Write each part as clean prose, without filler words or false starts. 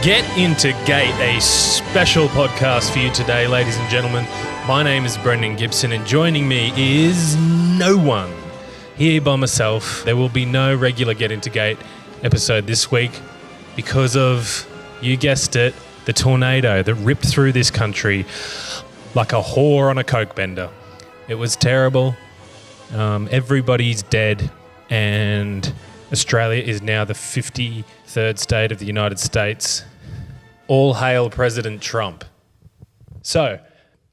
Get Into Gate, a special podcast for you today, ladies and gentlemen. My name is Brendan Gibson, and joining me is no one. Here by myself, there will be no regular Get Into Gate episode this week because of, you guessed it, the tornado that ripped through this country like a whore on a coke bender. It was terrible. Everybody's dead, and Australia is now the 53rd state of the United States. All hail President Trump. So,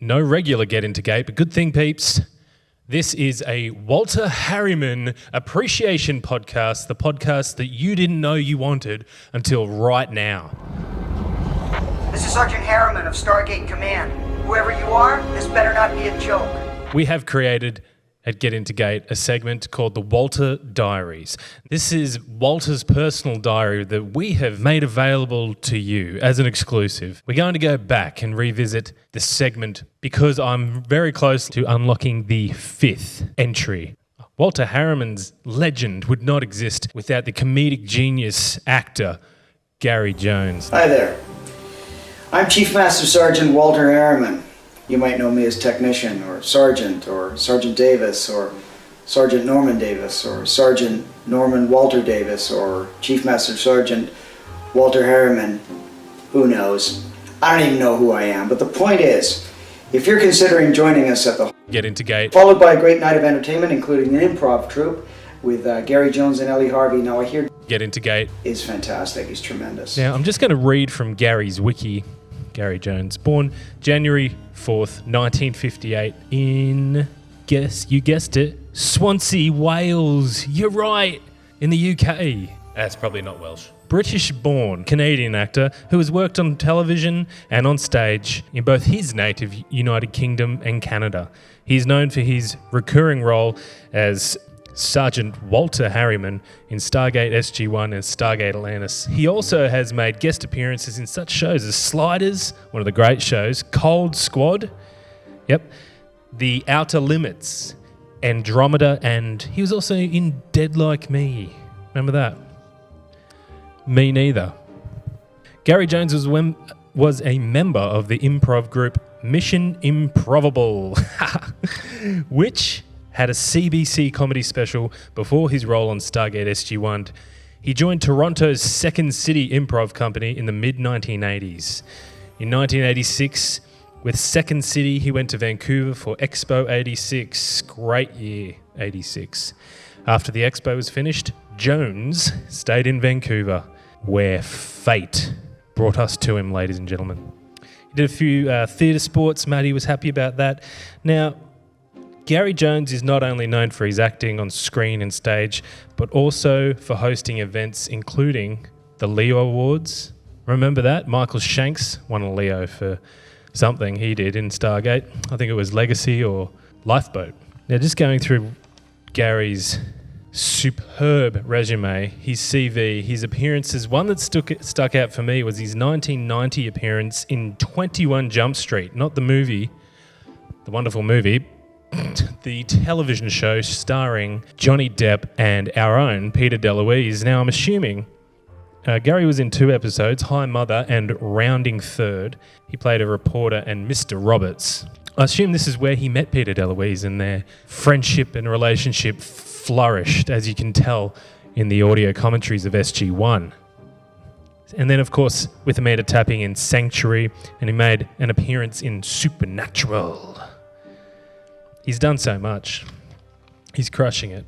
no regular Get Into Gate, but good thing, peeps. This is a Walter Harriman appreciation podcast, the podcast that you didn't know you wanted until right now. This is Sergeant Harriman of Stargate Command. Whoever you are, this better not be a joke. We have created at Get Into Gate a segment called the Walter Daries. This is Walter's personal diary that we have made available to you as an exclusive. We're going to go back and revisit this segment because I'm very close to unlocking the 5th entry. Walter Harriman's legend would not exist without the comedic genius actor Gary Jones. Hi there. I'm Chief Master Sergeant Walter Harriman. You might know me as Technician, or Sergeant Davis, or Sergeant Norman Davis, or Sergeant Norman Walter Davis, or Chief Master Sergeant Walter Harriman. Who knows? I don't even know who I am, but the point is, if you're considering joining us at the Get Into Gate, followed by a great night of entertainment, including an improv troupe with Gary Jones and Ellie Harvey. Now I hear Get Into Gate is fantastic. He's tremendous. Now I'm just going to read from Gary's wiki. Gary Jones, born January 4th, 1958 in, you guessed it, Swansea, Wales. You're right, in the UK. That's probably not Welsh. British-born Canadian actor who has worked on television and on stage in both his native United Kingdom and Canada. He's known for his recurring role as Sergeant Walter Harriman in Stargate SG-1 and Stargate Atlantis. He also has made guest appearances in such shows as Sliders, one of the great shows, Cold Squad, The Outer Limits, Andromeda, and he was also in Dead Like Me. Remember that? Me neither. Gary Jones was a member of the improv group Mission Improbable, which had a CBC comedy special before his role on Stargate SG-1. He joined Toronto's Second City Improv Company in the mid-1980s. In 1986, with Second City, he went to Vancouver for Expo 86. Great year, 86. After the Expo was finished, Jones stayed in Vancouver, where fate brought us to him, ladies and gentlemen. He did a few theatre sports. Matty was happy about that. Now, Gary Jones is not only known for his acting on screen and stage, but also for hosting events including the Leo Awards. Remember that? Michael Shanks won a Leo for something he did in Stargate. I think it was Legacy or Lifeboat. Now, just going through Gary's superb resume, his CV, his appearances, one that stuck out for me was his 1990 appearance in 21 Jump Street, not the movie, the wonderful movie, the television show starring Johnny Depp and our own Peter DeLuise. Now, I'm assuming Gary was in 2 episodes, Hi Mother and Rounding Third. He played a reporter and Mr. Roberts. I assume this is where he met Peter DeLuise and their friendship and relationship flourished, as you can tell in the audio commentaries of SG-1. And then, of course, with Amanda Tapping in Sanctuary, and he made an appearance in Supernatural. He's done so much. He's crushing it.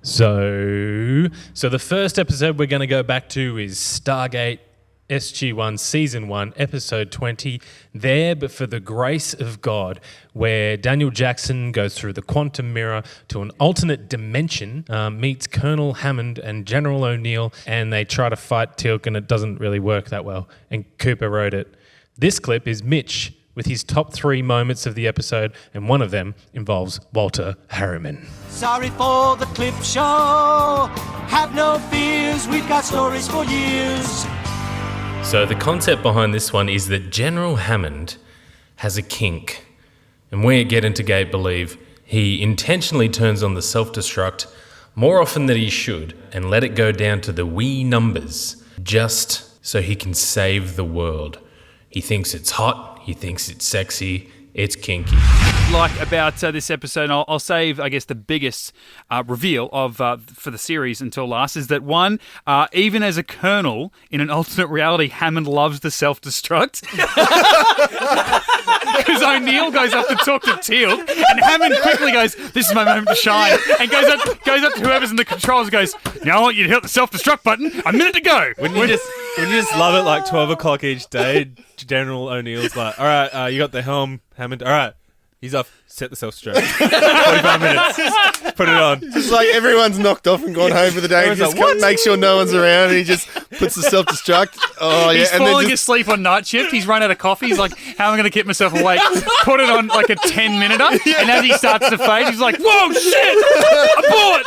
So the first episode we're going to go back to is Stargate SG-1 Season 1, Episode 20, There But For the Grace of God, where Daniel Jackson goes through the quantum mirror to an alternate dimension, meets Colonel Hammond and General O'Neill, and they try to fight Teal'c, and it doesn't really work that well, and Cooper wrote it. This clip is Mitch with his top 3 moments of the episode, and one of them involves Walter Harriman. Sorry for the clip show. Have no fears, we've got stories for years. So the concept behind this one is that General Hammond has a kink, and we at Get Into Gate believe he intentionally turns on the self-destruct more often than he should and let it go down to the wee numbers just so he can save the world. He thinks it's hot, he thinks it's sexy, it's kinky. Like about this episode, and I'll save, I guess, the biggest reveal of for the series until last, is that one, even as a colonel in an alternate reality, Hammond loves the self-destruct. Because O'Neill goes up to talk to Teal'c, and Hammond quickly goes, "This is my moment to shine," and goes up to whoever's in the controls and goes, "Now I want you to hit the self-destruct button. A minute to go." Wouldn't you just love it like 12 o'clock each day? General O'Neill's like, all right, you got the helm, Hammond. All right, he's off. Set the self-destruct. 45 minutes. Put it on. It's like everyone's knocked off and gone home for the day. He just makes sure no one's around, and he just puts the self-destruct. Oh, yeah. He's falling asleep on night shift. He's run out of coffee. He's like, how am I going to keep myself awake? Put it on like a 10-minuter. And as he starts to fade, he's like, whoa, shit! Abort!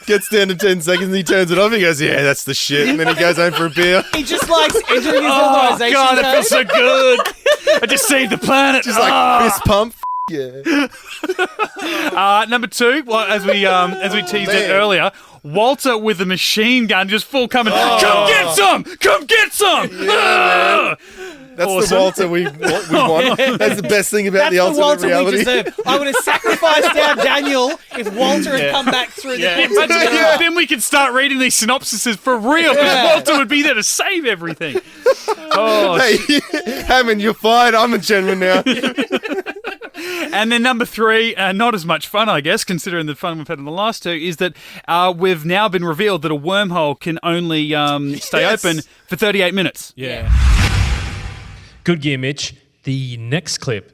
Gets down to 10 seconds and he turns it off. He goes, yeah, that's the shit. And then he goes home for a beer. He just likes entering his authorization. God, that feels so good. I just saved the planet. Just like fist pump. Yeah. Number 2, well, as we teased it earlier, Walter with the machine gun just full coming. Come get some! Come get some! Yeah, that's awesome. The Walter we want. Yeah. That's the best thing about the alternate Walter reality. We deserve. I would have sacrificed our Daniel if Walter had come back through the Then we could start reading these synopsises for real, because Walter would be there to save everything. Hey, Hammond, you're fired. I'm a general now. And then number 3, not as much fun, I guess, considering the fun we've had in the last 2, is that we've now been revealed that a wormhole can only stay open for 38 minutes. Yeah. Good gear, Mitch. The next clip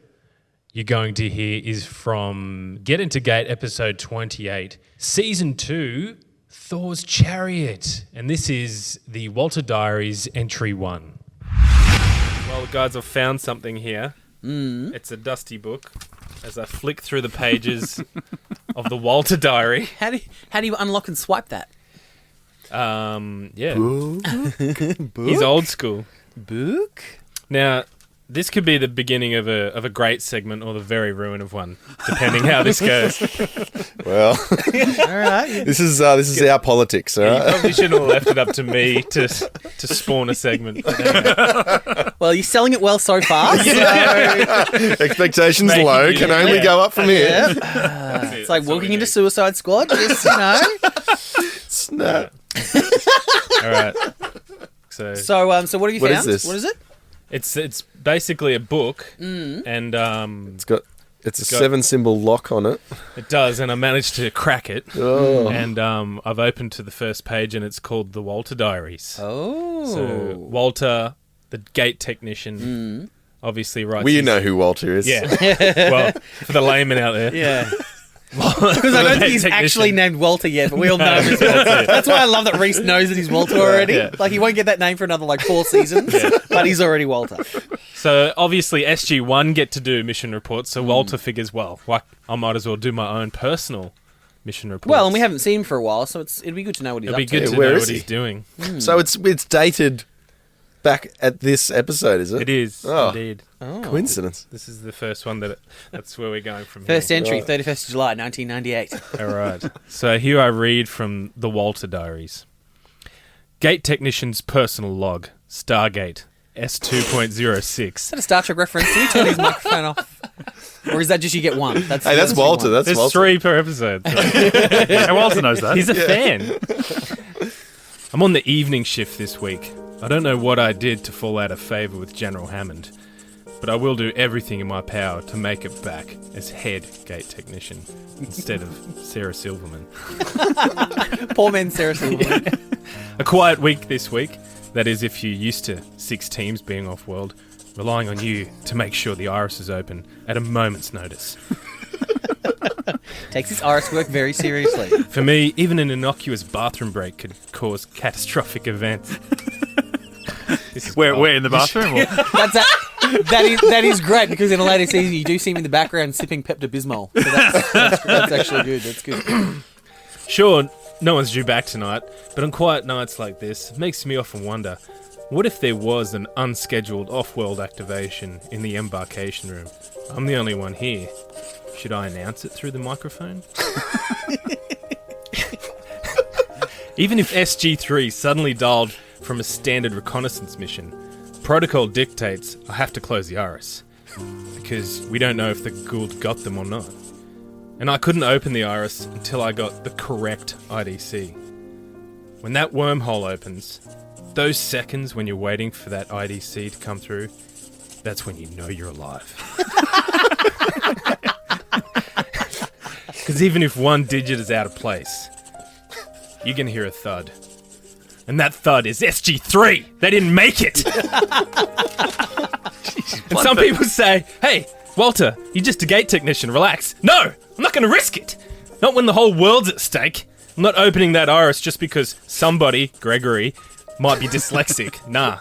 you're going to hear is from Get Into Gate, episode 28, season 2, Thor's Chariot. And this is the Walter Diaries entry 1. Well, guys, I've found something here. It's a dusty book. As I flick through the pages of the Walter Diary. How do you unlock and swipe that? Yeah. He's old school. Book? Now, this could be the beginning of a great segment or the very ruin of one, depending how this goes. Well, all right. This is our politics, all right? You probably shouldn't have left it up to me to spawn a segment. Well, you're selling it well so far. So. Expectations low, can only go up from here. Yeah. It's like walking into Suicide Squad, just, Snap. All right. So what have you found? Is this? What is it? It's basically a book, and it's got a 7-symbol lock on it. It does, and I managed to crack it. Oh. And I've opened to the first page, and it's called The Walter Diaries. Oh. So Walter, the gate technician, obviously writes... Well, you know who Walter is. Yeah. Well, for the layman out there. Yeah. Because I don't think he's actually named Walter yet, but we all know him as Walter. That's why I love that Reese knows that he's Walter already. Yeah. Like, he won't get that name for another, 4 seasons, but he's already Walter. So, obviously, SG-1 get to do mission reports, so Walter figures, well, I might as well do my own personal mission reports. Well, and we haven't seen him for a while, so it'd be good to know what he's up to. It'd be good to Where know is what he? he's doing. So it's dated back at this episode, is it? It is, indeed. Oh. Coincidence. This is the first one that's where we're going from First here. entry, 31st of July, 1998. All right. So here I read from the Walter Diaries. Gate technician's personal log. Stargate. S2.06. Is that a Star Trek reference? Can you turn his microphone off? Or is that just you get one? Hey, that's Walter. That's There's Walter. 3 per episode. So. And Walter knows that. He's a fan. I'm on the evening shift this week. I don't know what I did to fall out of favour with General Hammond, but I will do everything in my power to make it back as head gate technician instead of Sarah Silverman. Poor man Sarah Silverman. A quiet week this week. That is, if you're used to 6 teams being off-world, relying on you to make sure the iris is open at a moment's notice. Takes his iris work very seriously. For me, even an innocuous bathroom break could cause catastrophic events. Where in the bathroom? Or? That is great, because in a later season you do see him in the background sipping Pepto-Bismol. So that's actually good. That's good. Sure, no one's due back tonight, but on quiet nights like this, it makes me often wonder, what if there was an unscheduled off-world activation in the embarkation room? I'm the only one here. Should I announce it through the microphone? Even if SG3 suddenly dialed from a standard reconnaissance mission. Protocol dictates I have to close the iris, because we don't know if the Gould got them or not. And I couldn't open the iris until I got the correct IDC. When that wormhole opens, those seconds when you're waiting for that IDC to come through, that's when you know you're alive. Because even if one digit is out of place, you're going to hear a thud. And that thud is SG3. They didn't make it. And some people say, hey, Walter, you're just a gate technician. Relax. No, I'm not going to risk it. Not when the whole world's at stake. I'm not opening that iris just because somebody, Gregory, might be dyslexic. Nah,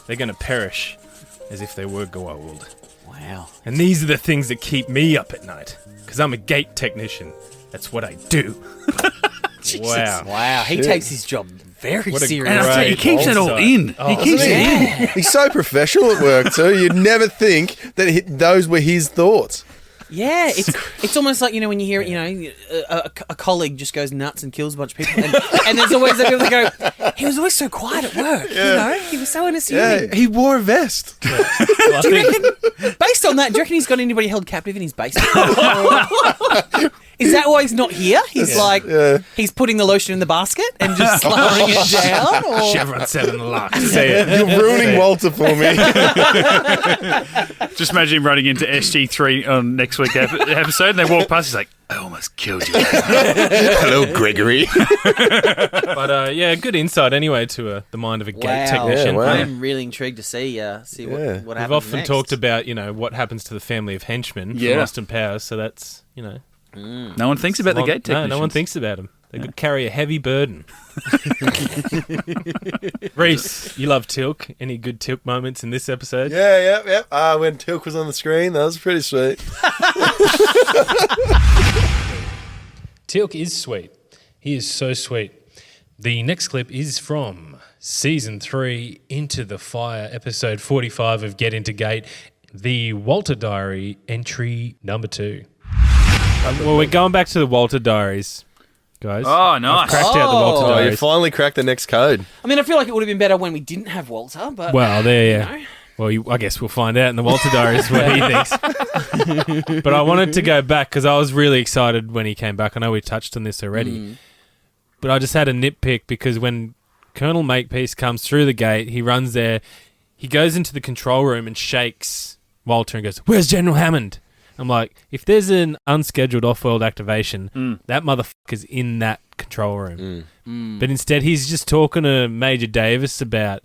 they're going to perish as if they were Goa'uld. Wow. And these are the things that keep me up at night. Because I'm a gate technician. That's what I do. Wow. Wow, he takes his job very What a seriously. And I tell you, he keeps it all in. He keeps it in. He's so professional at work too. You'd never think that those were his thoughts. Yeah, it's almost like, when you hear it, a colleague just goes nuts and kills a bunch of people. And there's always the people that go, he was always so quiet at work, He was so unassuming. Yeah, he wore a vest. Do you reckon, based on that, do you reckon he's got anybody held captive in his basement? Is that why he's not here? He's he's putting the lotion in the basket and just slowing it down? Or? Chevron 7 lock. Say it. You're ruining Walter for me. Just imagine him running into SG3 on next week's episode, and they walk past, he's like, I almost killed you. Hello, Gregory. But good insight anyway to the mind of a gate technician. Yeah, wow. I'm really intrigued to see what happens. We've often next. talked about, what happens to the family of henchmen from Austin Powers, so that's, No one thinks about the gate technicians. No one thinks about them. They could carry a heavy burden. Reese, you love Tilk. Any good Tilk moments in this episode? Yeah. When Tilk was on the screen, that was pretty sweet. Tilk is sweet. He is so sweet. The next clip is from Season 3, Into the Fire, Episode 45 of Get Into Gate, the Walter Diary, entry number 2. Well, we're going back to the Walter Diaries, guys. Oh, nice. I've cracked out the Walter Oh, you Diaries. finally cracked the next code. I mean, I feel like it would have been better when we didn't have Walter, but... Well, Well, I guess we'll find out in the Walter Diaries what he thinks. But I wanted to go back because I was really excited when he came back. I know we touched on this already. But I just had a nitpick because when Colonel Makepeace comes through the gate, he runs there, he goes into the control room and shakes Walter and goes, "Where's General Hammond?" I'm like, if there's an unscheduled off-world activation, that motherfucker's in that control room. But instead, he's just talking to Major Davis about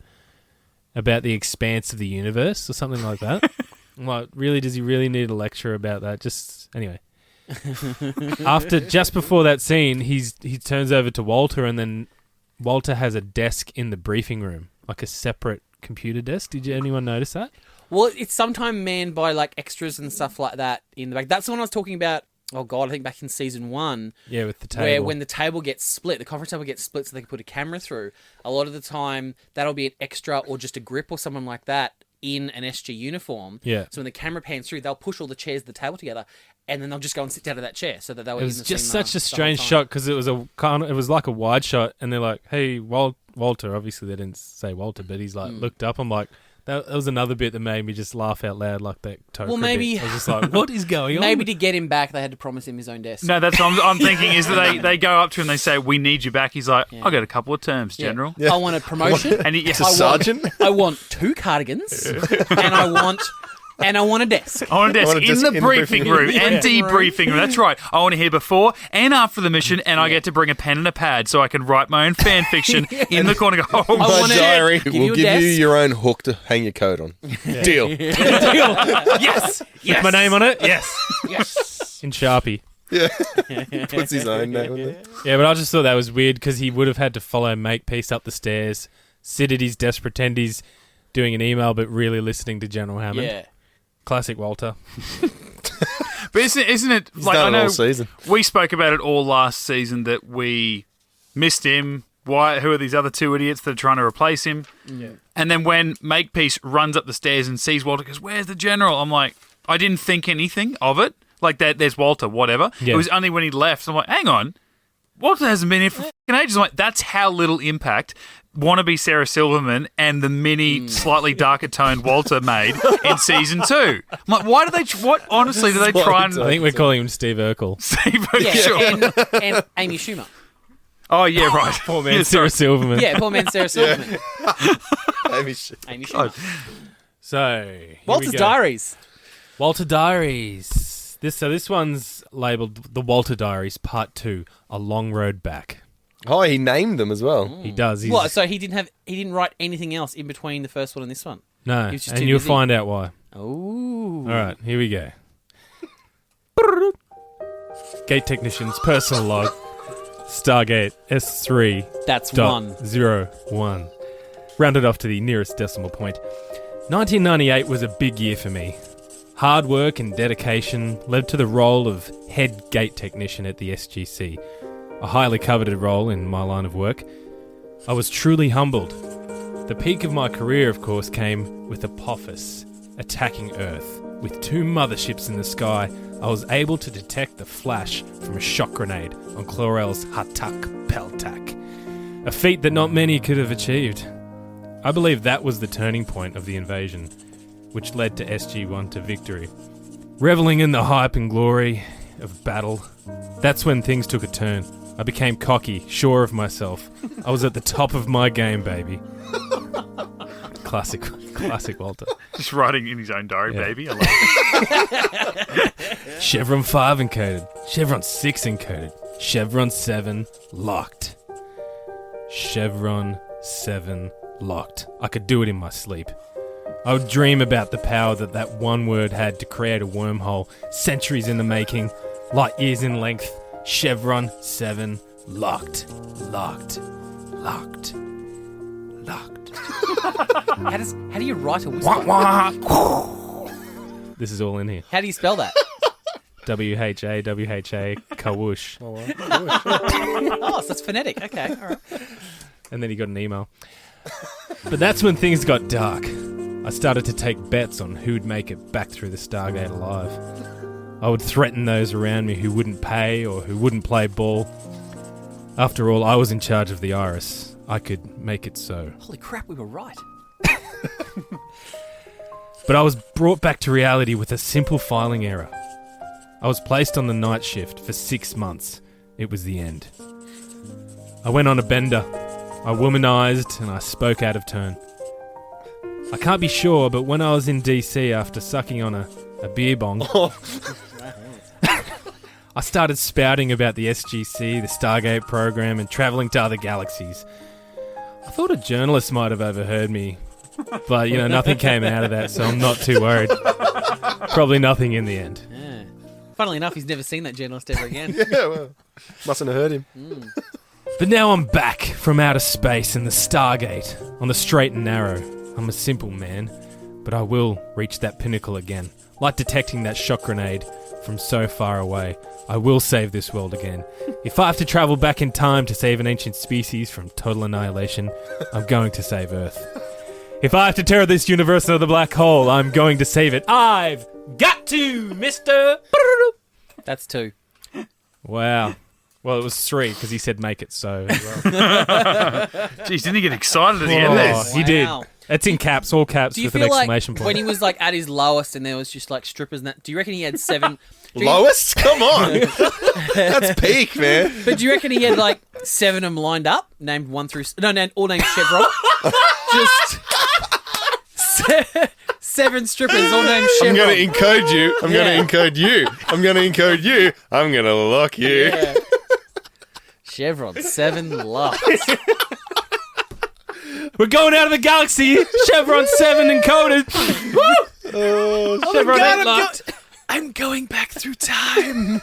the expanse of the universe or something like that. I'm like, really? Does he really need a lecture about that? Anyway. Just before that scene, he turns over to Walter, and then Walter has a desk in the briefing room, like a separate computer desk. Did anyone notice that? Well, it's sometimes manned by extras and stuff like that in the back. That's the one I was talking about. Oh God, I think back in season 1. Yeah, with the table. Where when the table gets split, the conference table gets split so they can put a camera through. A lot of the time, that'll be an extra or just a grip or someone like that in an SG uniform. Yeah. So when the camera pans through, they'll push all the chairs of the table together, and then they'll just go and sit down to that chair so that they were. It was just such a strange shot because it was like a wide shot, and they're like, "Hey, Walter." Obviously, they didn't say Walter, but he's like looked up. I'm like. That was another bit that made me just laugh out loud, like that Toker bit. I was just like, what is going on? Maybe to get him back, they had to promise him his own desk. No, that's what I'm thinking is that they go up to him and they say, "We need you back." He's like, "I got a couple of terms, General." I want a promotion. And he, Sergeant? I want 2 cardigans, and I want a desk. I want a desk in the briefing room and debriefing room. That's right. I want to hear before and after the mission, and I get to bring a pen and a pad so I can write my own fan fiction in the corner. Go, I My want diary give will you a give you desk. your own hook to hang your coat on. Deal. yes. With my name on it? Yes. Yes. In Sharpie. Yeah. Puts his own name on it. Yeah, but I just thought that was weird because he would have had to follow Makepeace up the stairs, sit at his desk, pretend he's doing an email, but really listening to General Hammond. Yeah. Classic Walter. But isn't it He's like done I it know all season. we spoke about it all last season that we missed him. Why? Who are these other 2 idiots that are trying to replace him? Yeah. And then when Makepeace runs up the stairs and sees Walter, goes, "Where's the General?" I'm like, I didn't think anything of it. Like that, there's Walter, whatever. Yeah. It was only when he left. I'm like, hang on. Walter hasn't been here for fucking ages. I'm like, that's how little impact wannabe Sarah Silverman and the mini, slightly darker toned Walter made in season 2. I'm like, why do they? What honestly do they try and? I think we're calling him Steve Urkel. Steve Urkel. And Amy Schumer. Oh yeah, right. Poor man, Sarah Silverman. Yeah, poor man Sarah Silverman. Amy Schumer. So here Walter's we go. Diaries. Walter Diaries. This one's labelled The Walter Diaries Part 2, A Long Road Back. Oh, he named them as well. He does. He's, What? So he didn't write anything else in between the first one and this one. No, He was just and too you'll busy. find out why. Oh. All right, here we go. Gate Technician's personal log. Stargate S3. That's dot one. 01. Rounded off to the nearest decimal point. 1998 was a big year for me. Hard work and dedication led to the role of head gate technician at the SGC, a highly coveted role in my line of work. I was truly humbled. The peak of my career, of course, came with Apophis attacking Earth. With 2 motherships in the sky, I was able to detect the flash from a shock grenade on Chlorel's Hatak Peltak, a feat that not many could have achieved. I believe that was the turning point of the invasion, which led to SG-1 to victory. Reveling in the hype and glory of battle, that's when things took a turn. I became cocky, sure of myself. I was at the top of my game, baby. Classic Walter. Just writing in his own diary, Yeah. baby. I love it. Chevron 5 encoded. Chevron 6 encoded. Chevron 7 locked. Chevron 7 locked. I could do it in my sleep. I would dream about the power that one word had to create a wormhole, centuries in the making, light years in length. Chevron 7 locked. Locked. Locked. Locked. How do you write a whisper? This is all in here. How do you spell that? WHA, kawoosh. Oh, so that's phonetic. Okay, all right. And then he got an email. But that's when things got dark. I started to take bets on who'd make it back through the Stargate alive. I would threaten those around me who wouldn't pay or who wouldn't play ball. After all, I was in charge of the Iris. I could make it so. Holy crap, we were right. But I was brought back to reality with a simple filing error. I was placed on the night shift for 6 months. It was the end. I went on a bender. I womanized and I spoke out of turn. I can't be sure, but when I was in DC after sucking on a beer bong, I started spouting about the SGC, the Stargate program, and travelling to other galaxies. I thought a journalist might have overheard me, but, nothing came out of that, so I'm not too worried. Probably nothing in the end. Yeah. Funnily enough, he's never seen that journalist ever again. Yeah, well, mustn't have heard him. But now I'm back from outer space in the Stargate, on the straight and narrow. I'm a simple man, but I will reach that pinnacle again. Like detecting that shock grenade from so far away, I will save this world again. If I have to travel back in time to save an ancient species from total annihilation, I'm going to save Earth. If I have to tear this universe into the black hole, I'm going to save it. I've got to, mister! That's 2. Wow. Well, it was 3 because he said make it so as well. Jeez, didn't he get excited at the end there? He did. Wow. It's in caps, all caps Do you with an feel like exclamation point. when he was at his lowest and there was just strippers and that, do you reckon he had 7? Lowest? Come on. That's peak, man. But do you reckon he had 7 of them lined up, named 1 through... No, all named Chevron? Just 7 strippers, all named I'm Chevron. going to encode you. I'm Yeah. going to encode you. I'm going to encode you. I'm going to lock you. Yeah. Chevron, 7 locked. We're going out of the galaxy. Chevron 7 encoded. Chevron 8 locked. I'm going back through time.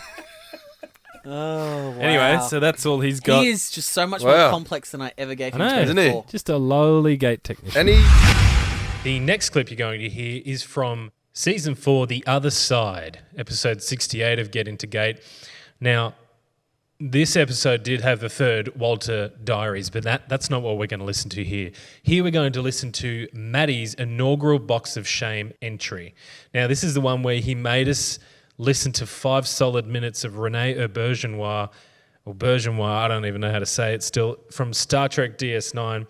Oh, wow. Anyway, so that's all he's got. He is just so much more Wow. complex than I ever gave him I know, credit isn't he? for. Just a lowly gate technician. And he... The next clip you're going to hear is from Season 4, The Other Side, Episode 68 of Get Into Gate. Now, this episode did have the third Walter Diaries, but that's not what we're going to listen to here. Here we're going to listen to Maddie's inaugural Box of Shame entry. Now, this is the one where he made us listen to 5 solid minutes of Rene Auberjonois, I don't even know how to say it still, from Star Trek DS9.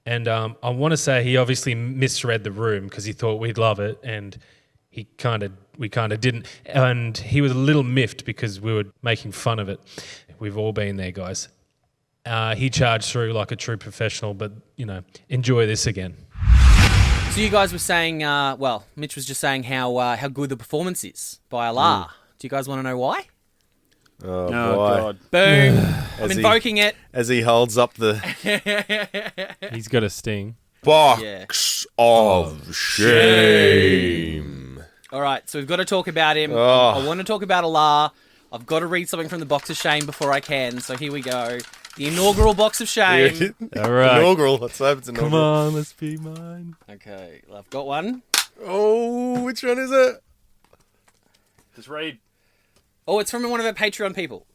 And I want to say he obviously misread the room because he thought we'd love it, and we kind of didn't. And he was a little miffed because we were making fun of it. We've all been there, guys. He charged through like a true professional, but, enjoy this again. So you guys were saying, Mitch was just saying how good the performance is by Allah. Do you guys want to know why? Oh, Oh, boy. God. Boom. I'm invoking it. As he holds up the He's got a sting. box of shame. All right, so we've got to talk about him. Oh. I want to talk about Allah. I've got to read something from the box of shame before I can, so here we go. The inaugural box of shame. All right. Inaugural. Let's hope it's inaugural. Come on, let's be mine. Okay, I've got one. Oh, which one is it? Just read. Oh, it's from one of our Patreon people.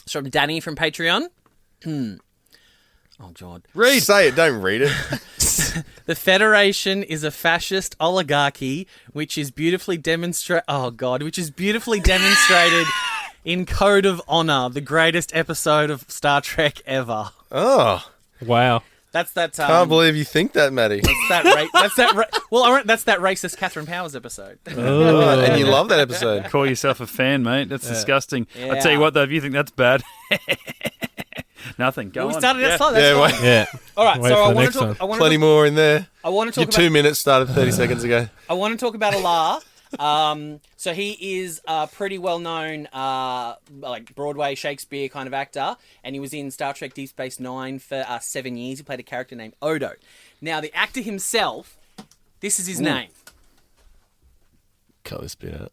It's from Danny from Patreon. Oh, God. Read. Say it, don't read it. The Federation is a fascist oligarchy which is beautifully demonstrated in Code of Honor, the greatest episode of Star Trek ever. Oh, Wow. That's that. can't believe you think that, Maddie. That's that racist Catherine Powers episode. And you love that episode. Call yourself a fan, mate. That's disgusting. Yeah. I tell you what, though, if you think that's bad, nothing. Go We on. started that slow. Yeah, That's fine. Yeah. All right, Wait so for I the want next to one. talk. Plenty more in there. I want to Your talk 2 about. minutes started 30 seconds ago. I want to talk about Allah. So he is a pretty well-known, like Broadway Shakespeare kind of actor, and he was in Star Trek Deep Space Nine for 7 years. He played a character named Odo. Now, the actor himself, this is his name. Cut this bit out.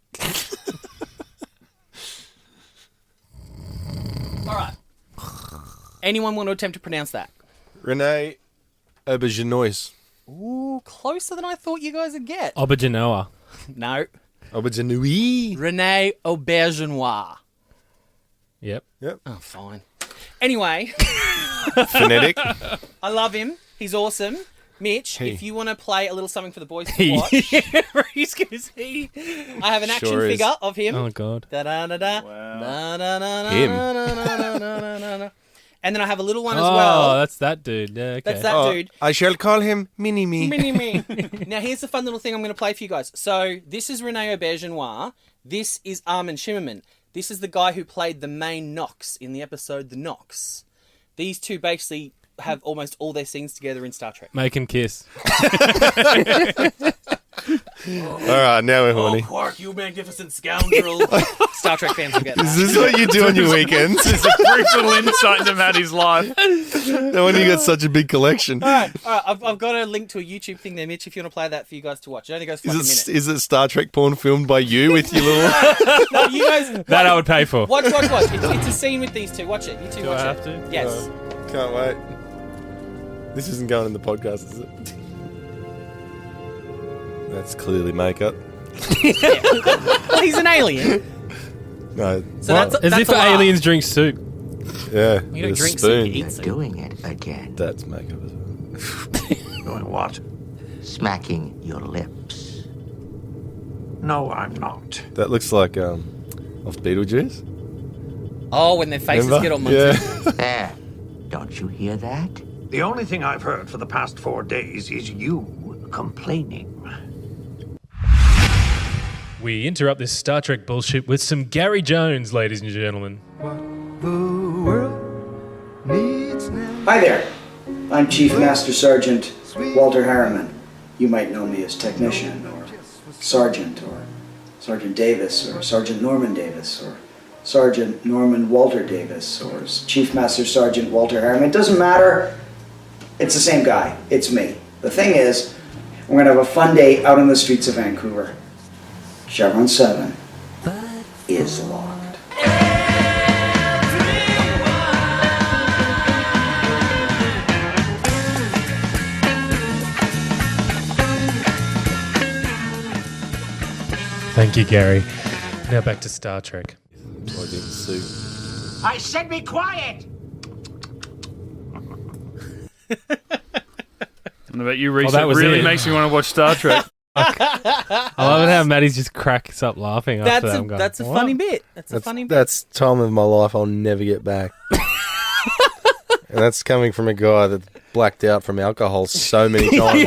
All right. Anyone want to attempt to pronounce that? Renee Auberginois. Ooh, closer than I thought you guys would get. Auberginois. No. Auberginois. Renee Auberginois. Yep. Oh, fine. Anyway, Phonetic. I love him. He's awesome. Mitch, if you want to play a little something for the boys to watch, Reese can see. I have an action Sure is. figure of him. Oh, God. Da-da-da-da. Da-da-da-da. Him. Da-da-da-da-da. And then I have a little one as Oh, well. that's that dude. Yeah, okay. That's that dude. I shall call him Mini-Me. Mini-me. Now, here's the fun little thing I'm going to play for you guys. So, this is Renee Auberginois. This is Armin Shimmerman. This is the guy who played the main Nox in the episode The Nox. These two basically have almost all their scenes together in Star Trek. Make him kiss. All right, now we're horny. Quark, you magnificent scoundrel. Star Trek fans will get that. Is this what you do on your weekends? It's a brief little insight into Maddie's life. No wonder you got such a big collection. All right. I've got a link to a YouTube thing there, Mitch, if you want to play that for you guys to watch. It only goes for like a minute. Is it Star Trek porn filmed by you with your little... No, you guys... That I would pay for. Watch. It's a scene with these two. Watch it. You two Do watch I have it. to? Yes. Can't wait. This isn't going in the podcast, is it? That's clearly makeup. Well, he's an alien. No. So What? that's As if a laugh. aliens drink soup. Yeah. You don't with a drink spoon. soup, you eat soup. Doing it again. That's makeup as well. Doing what? Smacking your lips. No, I'm not. That looks like off Beetlejuice. Oh, when their faces Remember? get all munted. Yeah. There. Don't you hear that? The only thing I've heard for the past 4 days is you complaining. We interrupt this Star Trek bullshit with some Gary Jones, ladies and gentlemen. Hi there. I'm Chief Master Sergeant Walter Harriman. You might know me as Technician, or Sergeant Davis, or Sergeant Norman Davis, or Sergeant Norman Walter Davis, or Chief Master Sergeant Walter Harriman. It doesn't matter. It's the same guy. It's me. The thing is, we're going to have a fun day out on the streets of Vancouver. Chevron 7 is locked. Thank you, Gary. Now back to Star Trek. Plugged into soup. I said be quiet! I don't know about you, Reese. that It was really it. makes me want to watch Star Trek. I love it how Maddie's just cracks up laughing after that. I'm going, That's a "What?" funny bit. That's a funny bit. That's time of my life I'll never get back. And that's coming from a guy that blacked out from alcohol so many times.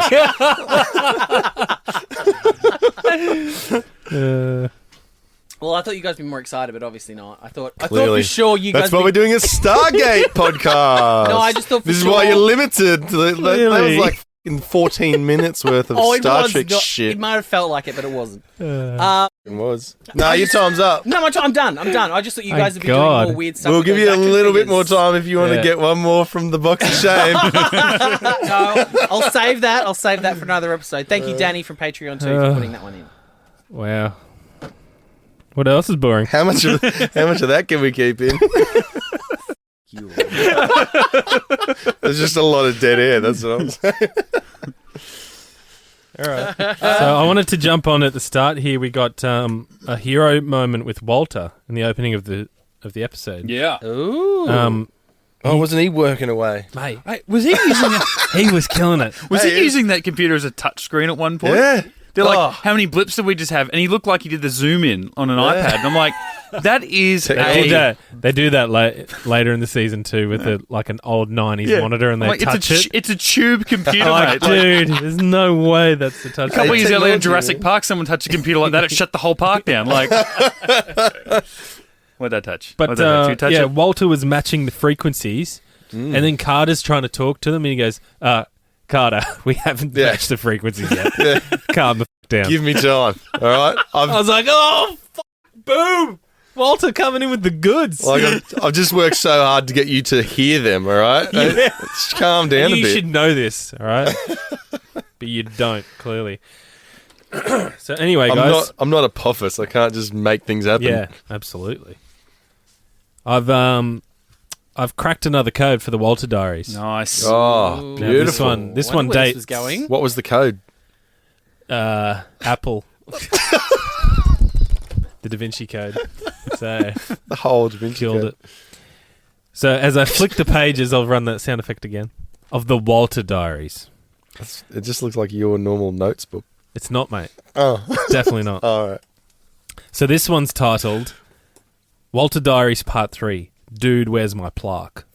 Well, I thought you guys would be more excited, but obviously not. I thought Clearly. for sure you guys. That's why we're doing a Stargate podcast. No, I just thought for this sure. is why you're limited. That was like in 14 minutes worth of Star Trek not, shit. It might have felt like it, but it wasn't. It was. No, your time's up. No, I'm done. I just thought you guys would be God. doing more weird stuff. We'll with give those you a action little bit figures. more time if you want to get one more from the box of shame. No, I'll save that. I'll save that for another episode. Thank you, Danny from Patreon too, for putting that one in. Wow. What else is boring? How much of that can we keep in? There's just a lot of dead air. That's what I'm saying. All right. So I wanted to jump on at the start here. We got a hero moment with Walter in the opening of the episode. Yeah. Ooh. Wasn't he working away? Mate, Hey, was he using he was killing it. Was he using that computer as a touchscrane at one point? Yeah. They're like, how many blips did we just have? And he looked like he did the zoom in on an iPad. And I'm like, that is They do that later in the season too with an old 90s monitor and they touch it. It's a tube computer, Like, mate. dude, there's no way that's the touch. A couple of years earlier in technology, Jurassic Park, someone touched a computer like that. It shut the whole park down. Like, what'd that touch? But What'd that touch? You touch it? Walter was matching the frequencies, and then Carter's trying to talk to them, and he goes, Carter, we haven't matched the frequencies yet. Calm the f*** down. Give me time. All right. I was like, oh, boom! Walter coming in with the goods. I've just worked so hard to get you to hear them. All right. Just calm down a you bit. should know this, all right? But you don't, clearly. So anyway, guys. I'm not a Apophis. I can't just make things happen. Yeah, absolutely. I've cracked another code for the Walter Diaries. Nice. Oh, Now, beautiful. This one dates. Was going. What was the code? Apple. The Da Vinci Code. So The whole Da Vinci killed Code. it. So as I flick the pages, I'll run that sound effect again of the Walter Diaries. It just looks like your normal notes book. It's not, mate. Oh, Definitely not. all right. So this one's titled Walter Diaries Part 3. Dude, where's my plaque?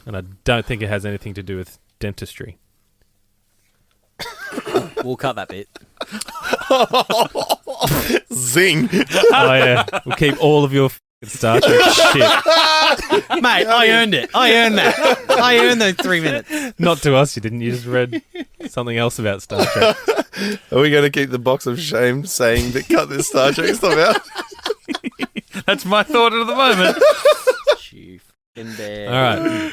And I don't think it has anything to do with dentistry. We'll cut that bit. Zing. Oh yeah, we'll keep all of your f***ing Star Trek shit. Mate, I earned it. I earned that. I earned those 3 minutes. Not to us, you didn't. You just read something else about Star Trek. Are we going to keep the box of shame saying that cut this Star Trek stuff out? That's my thought at the moment. You f***ing bear. All right.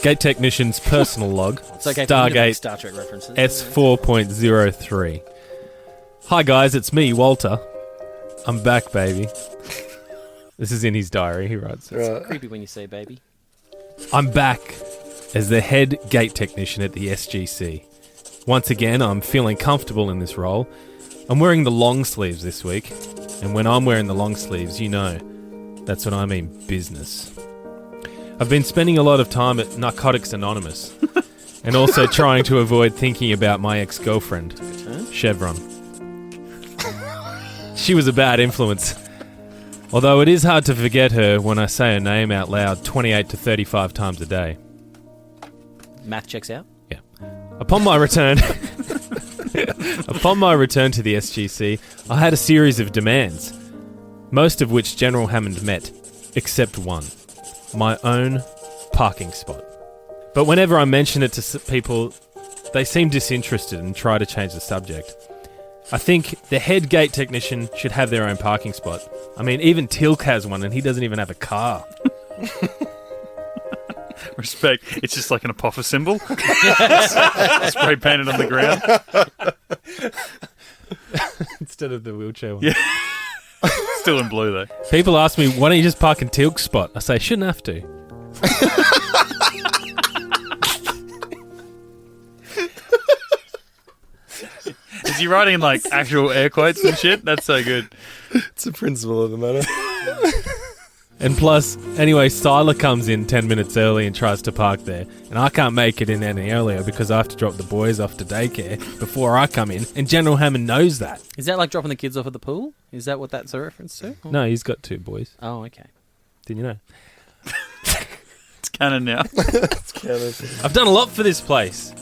Gate Technician's personal log. It's okay for me to make Stargate Star Trek references. S4.03. Hi guys, it's me, Walter. I'm back, baby. This is in his diary, he writes. Right. Creepy when you say baby. I'm back as the head gate technician at the SGC. Once again, I'm feeling comfortable in this role. I'm wearing the long sleeves this week, and when I'm wearing the long sleeves, you know, that's when I mean business. I've been spending a lot of time at Narcotics Anonymous, and also trying to avoid thinking about my ex-girlfriend, Chevron. She was a bad influence. Although it is hard to forget her when I say her name out loud 28 to 35 times a day. Math checks out. Yeah. Upon my return to the SGC, I had a series of demands, most of which General Hammond met, except one. My own parking spot. But whenever I mention it to people, they seem disinterested and try to change the subject. I think the head gate technician should have their own parking spot. I mean, even Tilk has one and he doesn't even have a car. Respect. It's just like an Apophis symbol. Spray painted on the ground. Instead of the wheelchair one. Yeah. Still in blue, though. People ask me, why don't you just park in Tilk's spot? I say, shouldn't have to. Is he writing like actual air quotes and shit? That's so good. It's the principle of the matter. And plus, anyway, Styler comes in 10 minutes early and tries to park there. And I can't make it in any earlier because I have to drop the boys off to daycare before I come in. And General Hammond knows that. Is that like dropping the kids off at the pool? Is that what that's a reference to? No, he's got two boys. Oh, okay. Didn't you know? It's canon now. I've done a lot for this place.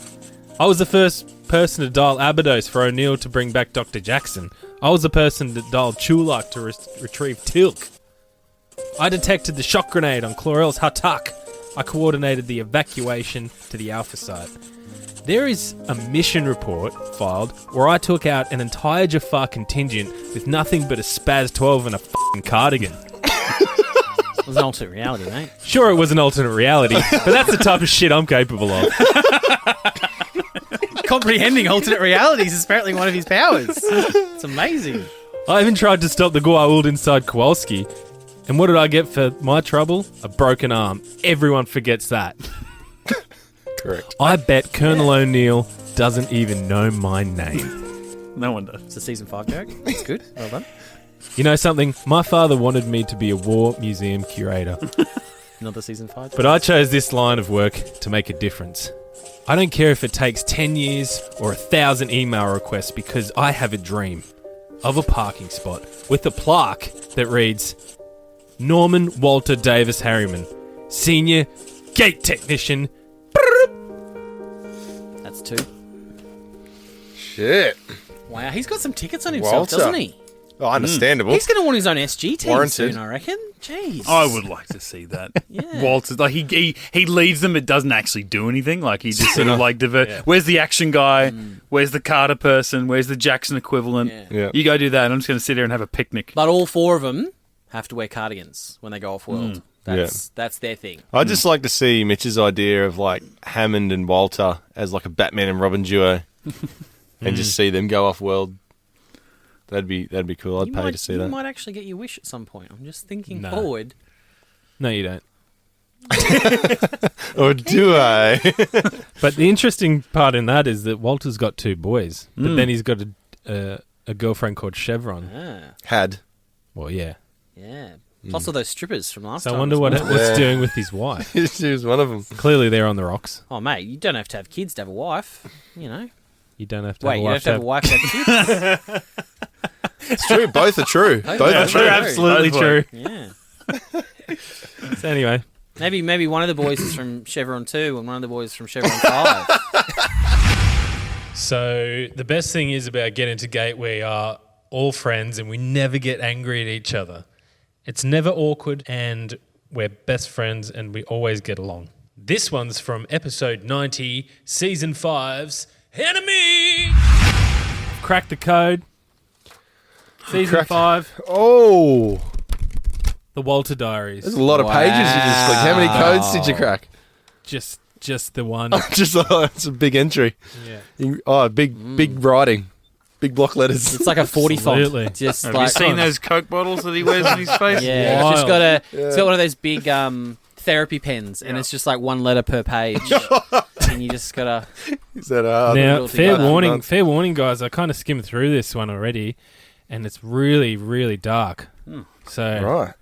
I was the first person to dial Abydos for O'Neill to bring back Dr. Jackson. I was the person that dialed Chulak to retrieve Tilk. I detected the shock grenade on Chlorel's Hatak. I coordinated the evacuation to the Alpha site. There is a mission report filed where I took out an entire Jafar contingent with nothing but a Spaz 12 and a f***ing cardigan. It was an alternate reality, mate. Sure, it was an alternate reality, but that's the type of shit I'm capable of. Comprehending alternate realities is apparently one of his powers. It's amazing. I even tried to stop the Goa'uld inside Kowalski. And what did I get for my trouble? A broken arm. Everyone forgets that. Correct. I bet Colonel O'Neill doesn't even know my name. No one does. It's a season 5 joke. That's good. Well done. You know something? My father wanted me to be a war museum curator. Another season 5. But I chose this line of work to make a difference. I don't care if it takes 10 years or 1,000 email requests because I have a dream of a parking spot with a plaque that reads, Norman Walter Davis Harriman, Senior Gate Technician. That's 2. Shit. Wow, he's got some tickets on himself, Walter. doesn't he? Oh, understandable. He's going to want his own SG team Warranted. soon, I reckon. Jeez. I would like to see that. Yeah. Walter, like he leads them, but doesn't actually do anything. Like he just sort of like Where's the action guy? Where's the Carter person? Where's the Jackson equivalent? Yeah. You go do that. And I'm just going to sit here and have a picnic. But all 4 of them have to wear cardigans when they go off-world. That's their thing. I'd just like to see Mitch's idea of like Hammond and Walter as like a Batman and Robin duo, and just see them go off world. That'd be cool. I'd pay to see You that. might actually get your wish at some point. I'm just thinking No. forward. No, you don't. Or do I? But the interesting part in that is that Walter's got 2 boys, but then he's got a girlfriend called Chevron. Ah, Had. Well, yeah. yeah. Plus all those strippers from last So I time. wonder as what well. what's doing with his wife. She was one of them. Clearly, they're on the rocks. Oh, mate, you don't have to have kids to have a wife. You know. You don't have to Wait, have a you wife. don't have to have a wife to have kids? It's true. Both are true. Both are Both true. are Absolutely Both true. Yeah. So anyway, Maybe one of the boys is from Chevron 2 and one of the boys is from Chevron 5. So the best thing is about getting to Gate, we are all friends and we never get angry at each other. It's never awkward and we're best friends and we always get along. This one's from episode 90, season 5's Enemy! crack the code. Season 5, Oh, The Walter Diaries. there's a lot of pages you just clicked. How many codes did you crack? Just the one. Just it's a big entry. Yeah. Big writing, big block letters. It's like a 40 Absolutely. font. Just Have like, you seen those Coke bottles that he wears on his face? Yeah, it's just Wild. it's got one of those big therapy pens, and it's just like one letter per page, and you just gotta. Is that Now, all fair together. warning, guys. I kind of skimmed through this one already, and it's really, really dark. So, right?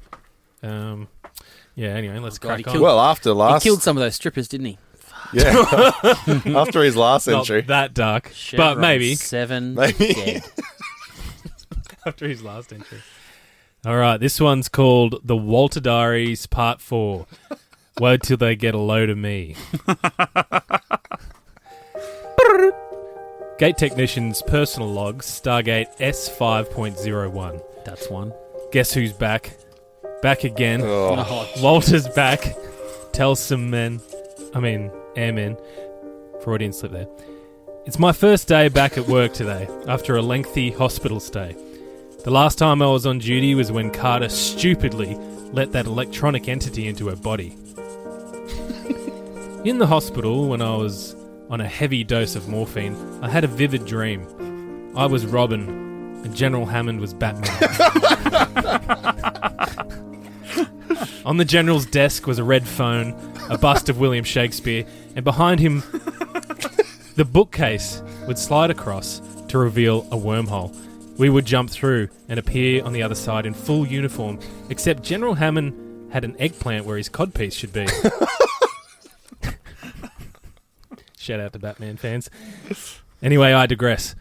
yeah. Anyway, let's God, crack he on. killed- Well, after He last, killed some of those strippers, didn't he? yeah, after his last Not entry. that dark, but Chevron maybe 7 Maybe. dead. after his last entry. All right, this one's called The Walter Diaries Part 4. Wait till they get a load of me. Gate Technician's personal logs, Stargate S5.01. That's one. Guess who's back? Back again. Oh. Walter's back. Tells some airmen. Freudian slip there. It's my first day back at work today, after a lengthy hospital stay. The last time I was on duty was when Carter stupidly let that electronic entity into her body. In the hospital, when I was on a heavy dose of morphine, I had a vivid dream. I was Robin, and General Hammond was Batman. On the General's desk was a red phone, a bust of William Shakespeare, and behind him, the bookcase would slide across to reveal a wormhole. We would jump through and appear on the other side in full uniform, except General Hammond had an eggplant where his codpiece should be. Shout out to Batman fans. Anyway, I digress.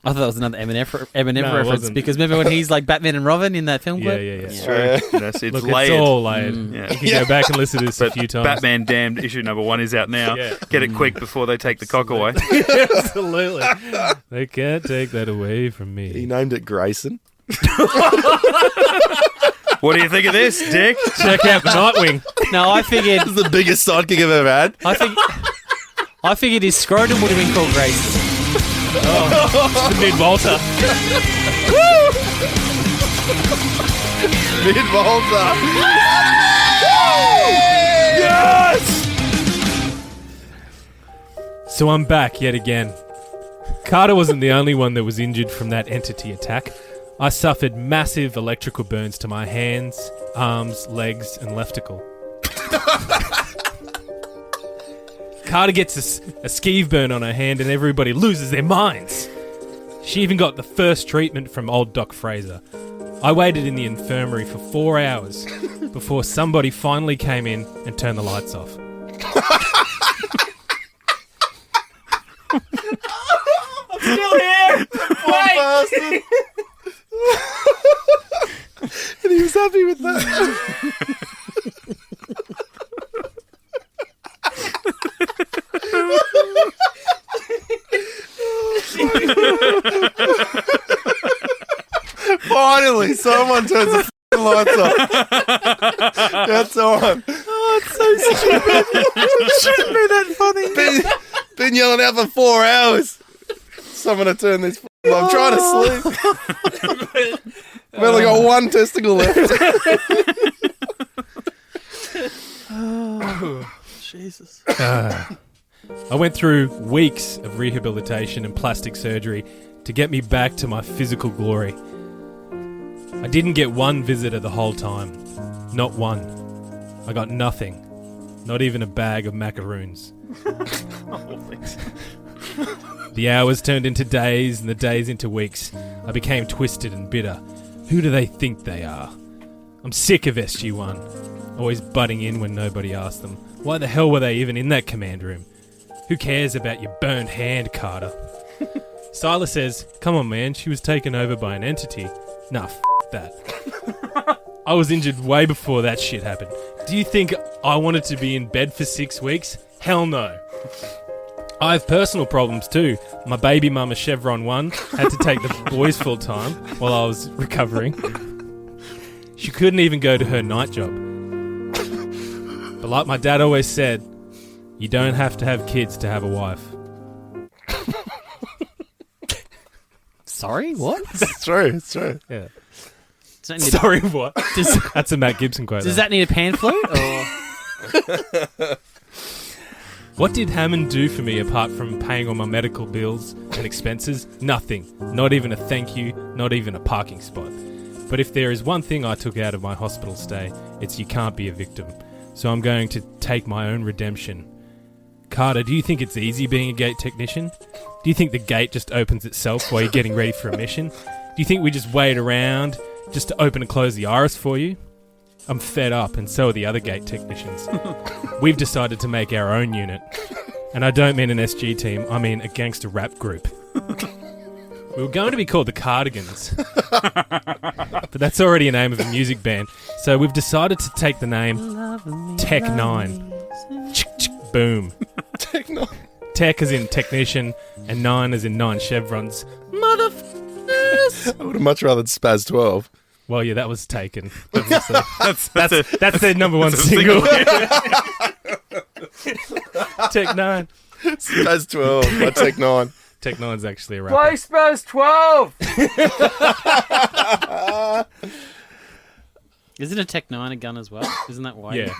I thought that was another Eminem No, it reference wasn't. because remember when he's like Batman and Robin in that film Yeah, clip? yeah. It's true. It's Look, layered. it's all layered. Yeah. You can go back and listen to this a few times. Batman Damned issue number 1 is out now. Yeah. Get it quick before they take the cock away. Absolutely. They can't take that away from He me. named it Grayson. What do you think of this, Dick? Check out Nightwing. No, I figured This is the biggest sidekick I've ever had. I figured his scrotum would have been called Grayson. Mid Volta. Mid-Volta. So I'm back yet again. Carter wasn't the only one that was injured from that entity attack. I suffered massive electrical burns to my hands, arms, legs, and lefticle. Carter gets a skeeve burn on her hand and everybody loses their minds. She even got the first treatment from old Doc Fraser. I waited in the infirmary for 4 hours before somebody finally came in and turned the lights off. Still here. Bastard. And he was happy with that. Finally, someone turns the f***ing lights off. That's on. Oh, it's so stupid. It shouldn't be that funny. Been yelling out for 4 hours. Someone to turn this. I'm trying to sleep. I've only got one testicle left. Oh, Jesus. I went through weeks of rehabilitation and plastic surgery to get me back to my physical glory. I didn't get one visitor the whole time. Not one. I got nothing. Not even a bag of macaroons. The hours turned into days and the days into weeks. I became twisted and bitter. Who do they think they are? I'm sick of SG-1. Always butting in when nobody asked them. Why the hell were they even in that command room? Who cares about your burned hand, Carter? Silas says, come on man, she was taken over by an entity. Nah, that. I was injured way before that shit happened. Do you think I wanted to be in bed for 6 weeks? Hell no. I have personal problems too. My baby mama Chevron 1 had to take the boys full time while I was recovering. She couldn't even go to her night job. But like my dad always said, you don't have to have kids to have a wife. Sorry, what? It's true. It's true. Yeah. Does that need Sorry, what? That's a Matt Gibson quote. does that need a pan flute? Or? What did Hammond do for me apart from paying all my medical bills and expenses? Nothing. Not even a thank you, not even a parking spot. But if there is one thing I took out of my hospital stay, it's you can't be a victim. So I'm going to take my own redemption. Carter, do you think it's easy being a gate technician? Do you think the gate just opens itself while you're getting ready for a mission? Do you think we just wait around just to open and close the iris for you? I'm fed up, and so are the other gate technicians. We've decided to make our own unit. And I don't mean an SG team, I mean a gangster rap group. We were going to be called the Cardigans. But that's already a name of a music band. So we've decided to take the name Tech 9. Boom. Tech 9. Tech as in technician, and 9 as in 9 chevrons. Motherfuckers! I would have much rather Spaz 12. Well, yeah, that was taken. Obviously. that's their number one single. Tech 9. Spaz 12 by Tech 9. Tech 9's actually a rapper. Play Spurs 12! Isn't a Tech 9 a gun as well? Isn't that why? Yeah.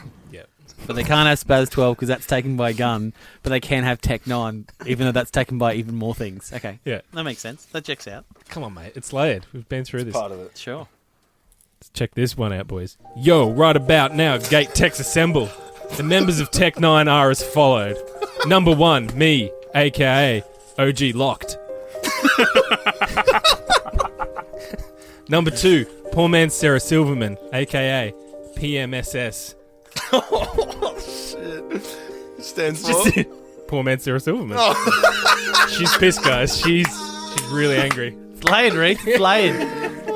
But they can't have Spaz 12 because that's taken by a gun, but they can have Tech 9, even though that's taken by even more things. Okay. Yeah. That makes sense. That checks out. Come on, mate. It's layered. We've been through this. Part of it. Sure. Let's check this one out, boys. Yo, right about now, Gate Techs assemble. The members of Tech 9 are as followed. Number 1, me, a.k.a. OG Locked. Number 2, poor man Sarah Silverman, a.k.a. PMSS. Oh, shit. Stands for? Just poor man Sarah Silverman. Oh. She's pissed, guys. She's really angry. Flaying, Reek, flaying.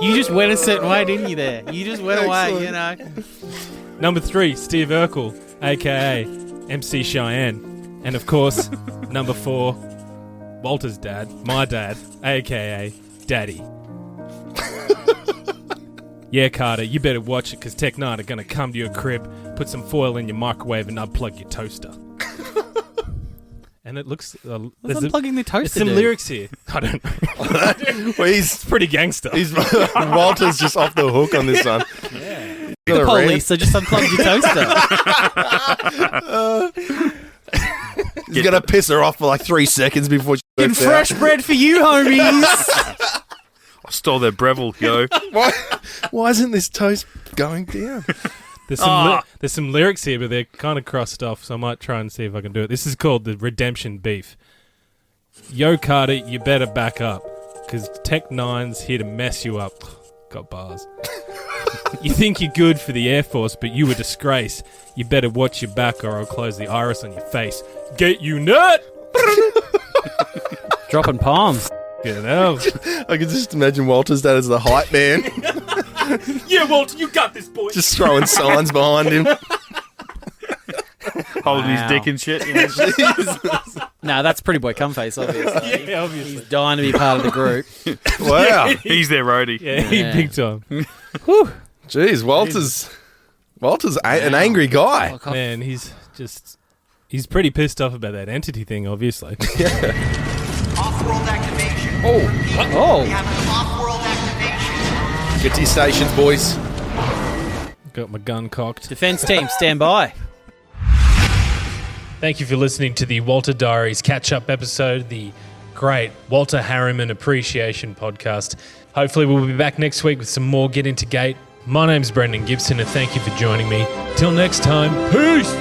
You just went a certain way, didn't you? There, you just went away. You know. Number 3, Steve Urkel, aka MC Cheyenne, and of course, number 4, Walter's dad, my dad, aka Daddy. Yeah, Carter, you better watch it because Tech 9 are going to come to your crib, put some foil in your microwave, and unplug your toaster. And it looks... What's unplugging the toaster? There's some lyrics here. I don't know. Well, It's pretty gangster. Walter's just off the hook on this one. Yeah. The police, so just unplug your toaster. He's going to piss her off for like 3 seconds before she Getting works fresh out. bread for you, homies. I stole their Breville, yo. Why isn't this toast going down? There's some lyrics here, but they're kind of crossed off, so I might try and see if I can do it. This is called the Redemption Beef. Yo, Carter, you better back up, because Tech 9's here to mess you up. Got bars. You think you're good for the Air Force, but you a disgrace. You better watch your back or I'll close the iris on your face. Get you nut! Dropping palms. You know. I can just imagine Walter's dad as the hype man, Yeah, Walter, you got this, boy. just throwing signs behind him. Holding his Wow. dick and shit. You know? No, that's Pretty Boy Cumface, obviously. Yeah, obviously. He's dying to be part of the group. Wow. He's their roadie. Yeah, big time. Jeez, Walter's an angry guy. Man, he's pretty pissed off about that entity thing, obviously. Off-world activation. Oh. We have an off-world activation. Get to your stations, boys. Got my gun cocked. Defense team, stand by. Thank you for listening to the Walter Daries catch-up episode, the great Walter Harriman Appreciation Podcast. Hopefully we'll be back next week with some more Get Into Gate. My name's Brendan Gibson, and thank you for joining me. Till next time, peace!